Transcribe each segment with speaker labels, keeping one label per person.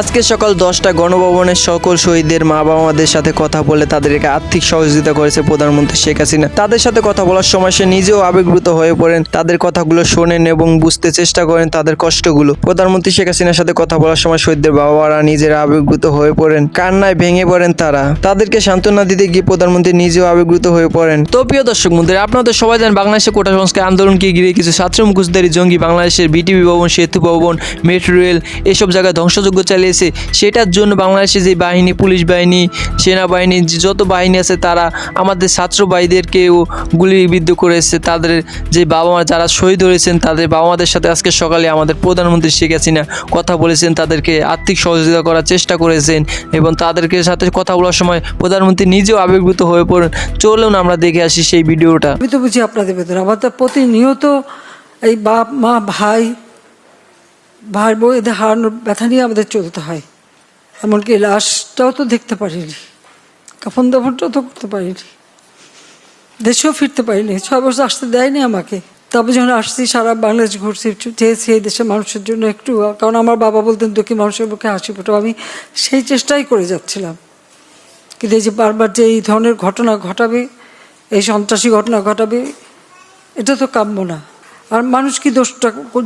Speaker 1: আজকে সকাল 10টা গণভবনের সকল শহীদদের মা বাবাদের সাথে কথা বলে তাদেরকে আর্থিক সহযোগিতা করেছে প্রধানমন্ত্রী শেখ হাসিনা। তাদের সাথে কথা বলার সময় সে নিজেও আবেগপ্রবণ হয়ে পড়েন, তাদের কথাগুলো শোনেন এবং বুঝতে চেষ্টা করেন তাদের কষ্টগুলো। প্রধানমন্ত্রী শেখ হাসিনার সাথে কথা বলার সময় শহীদদের বাবারা নিজেরা আবেগপ্রবণ হয়ে পড়েন, কান্নায় ভেঙে পড়েন তারা। তাদেরকে সান্ত্বনা দিতে গিয়ে প্রধানমন্ত্রী নিজেও আবেগপ্রবণ হয়ে পড়েন। তো প্রিয় দর্শক বন্ধুরা, আপনারা তো সবাই জানেন বাংলাদেশের কোটা সংস্কার আন্দোলনকে ঘিরে কিছু ছাত্র মুখোশধারী জঙ্গি বাংলাদেশের বিটিভি ভবন, সেতু ভবন, মেট্রো রেল এসব জায়গায় ধ্বংসযজ্ঞ চালিয়েছে। সেটার জন্য বাংলাদেশের যে বাহিনী, পুলিশ বাহিনী, সেনাবাহিনী, যত বাহিনী আছে তারা আমাদের ছাত্র ভাইদেরকেও গুলিবিদ্ধ করেছে। তাদের যে বাবা মা যারা শহীদ হয়েছেন তাদের বাবা মাদের সাথে আজকে সকালে আমাদের প্রধানমন্ত্রী শেখ হাসিনা কথা বলেছেন, তাদেরকে আর্থিক সহযোগিতা করার চেষ্টা করেছেন এবং তাদেরকে সাথে কথা বলার সময় প্রধানমন্ত্রী নিজেও আবেগপ্রবণ হয়ে পড়েন। চলুন আমরা দেখে আসি সেই ভিডিওটা।
Speaker 2: আমি তো বুঝি আপনাদের ভেতরে আমাদের প্রতিনিয়ত এই বাপ মা ভাই বউ এদের হারানোর ব্যথা নিয়ে আমাদের চলতে হয়। এমনকি লাশটাও তো দেখতে পারিনি, কাফন দাফনটাও তো করতে পারিনি, দেশেও ফিরতে পারিনি। 6 বছর আসতে দেয়নি আমাকে। তারপর যখন আসছি সারা বাংলাদেশ ঘুরছি, চেয়েছি এই দেশের মানুষের জন্য একটু, কারণ আমার বাবা বলতেন দুঃখী মানুষের মুখে হাসি ফোটাও। আমি সেই চেষ্টাই করে যাচ্ছিলাম, কিন্তু এই যে বারবার যে এই ধরনের ঘটনা ঘটাবে, এই সন্ত্রাসী ঘটনা ঘটাবে, এটা তো কাম্য না। আর মানুষ কি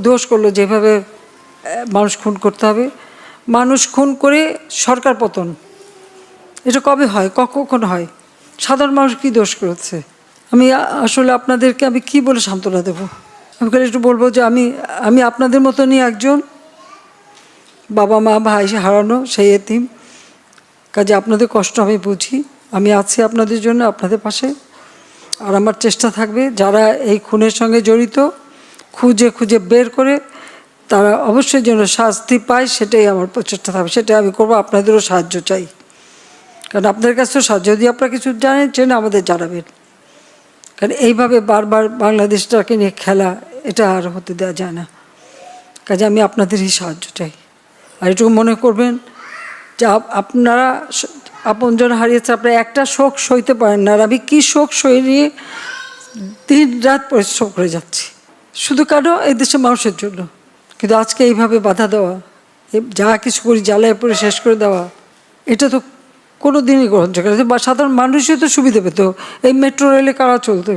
Speaker 2: দোষ করলো যেভাবে মানুষ খুন করতে হবে? মানুষ খুন করে সরকার পতন, এটা কবে হয়, কখন হয়? সাধারণ মানুষ কি দোষ করেছে? আমি আসলে আপনাদেরকে আমি কি বলে সান্ত্বনা দেবো? আমি খালি একটু বলবো যে আমি আপনাদের মতনই একজন, বাবা মা ভাই হারানো সেই এতিম। কাজে আপনাদের কষ্ট আমি বুঝি, আমি আছি আপনাদের জন্য, আপনাদের পাশে। আর আমার চেষ্টা থাকবে যারা এই খুনের সঙ্গে জড়িত খুঁজে খুঁজে বের করে তারা অবশ্যই যেন শাস্তি পায়, সেটাই আমার প্রচেষ্টা থাকবে, সেটাই আমি করবো। আপনাদেরও সাহায্য চাই, কারণ আপনাদের কাছেও সাহায্য, যদি আপনারা কিছু জানেন চেনে আমাদের জানাবেন। কারণ এইভাবে বারবার বাংলাদেশটাকে নিয়ে খেলা, এটা আর হতে দেওয়া যায় না। কাজে আমি আপনাদেরই সাহায্য চাই। আর এটুকু মনে করবেন যে আপনারা আপনজন হারিয়েছে, আপনারা একটা শোক সইতে পারেন না। আর আমি কী শোক সই নিয়ে দিন রাত পরিশ্রম করে যাচ্ছি, শুধু কারো এই দেশের মানুষের জন্য। কিন্তু আজকে এইভাবে বাধা দেওয়া, যা কিছু করি জ্বালায় পরে শেষ করে দেওয়া, এটা তো কোনো দিনই গ্রহণযোগ্য না। বা সাধারণ মানুষই তো সুবিধা পেত। এই মেট্রো রেলে কারা চলতে,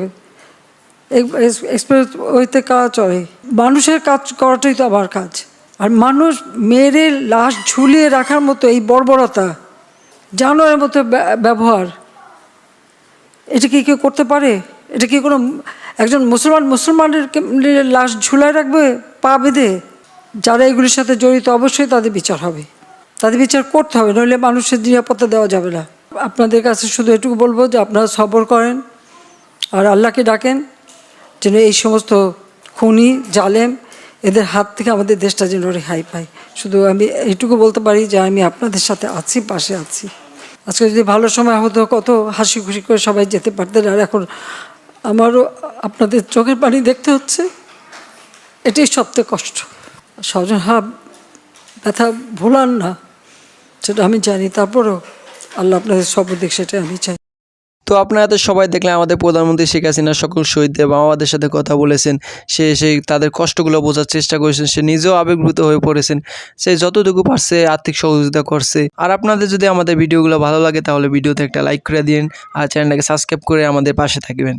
Speaker 2: এক্সপ্রেস ওয়েতে কারা চলে? মানুষের কাজ করাটাই তো আমার কাজ। আর মানুষ মেরে লাশ ঝুলিয়ে রাখার মতো এই বর্বরতা, জানোয়ারের মতো ব্যবহার, এটা কি কেউ করতে পারে? এটা কি কোনো একজন মুসলমানের লাশ ঝুলায় রাখবে পা বেঁধে? যারা এগুলির সাথে জড়িত অবশ্যই তাদের বিচার হবে, তাদের বিচার করতে হবে, নইলে মানুষের নিরাপত্তা দেওয়া যাবে না। আপনাদের কাছে শুধু এটুকু বলবো যে আপনারা সবর করেন আর আল্লাহকে ডাকেন যেন এই সমস্ত খুনি জালেম এদের হাত থেকে আমাদের দেশটা যেন রেহাই পায়। শুধু আমি এইটুকু বলতে পারি যে আমি আপনাদের সাথে আছি, পাশে আছি। আজকে যদি ভালো সময় হতো কত হাসি খুশি করে সবাই যেতে পারতেন। আর এখন আমারও আপনাদের চোখের পানি দেখতে হচ্ছে, এটাই সবচেয়ে কষ্ট। স্বজন ব্যথা ভোলান না, সেটা আমি জানি। তারপরও আল্লাহ আপনাদের সর্বদিক, সেটা আমি চাই।
Speaker 1: তো আপনারা তো সবাই দেখলেন আমাদের প্রধানমন্ত্রী শেখ হাসিনা সকল শহীদদের বাবা মাদের সাথে কথা বলেছেন। সে তাদের কষ্টগুলো বোঝার চেষ্টা করেছেন, সে নিজেও আবেগপ্রবণ হয়ে পড়েছেন। সে যতটুকু পারছে আর্থিক সহযোগিতা করছে। আর আপনাদের যদি আমাদের ভিডিওগুলো ভালো লাগে তাহলে ভিডিওতে একটা লাইক করে দিন আর চ্যানেলটাকে সাবস্ক্রাইব করে আমাদের পাশে থাকবেন।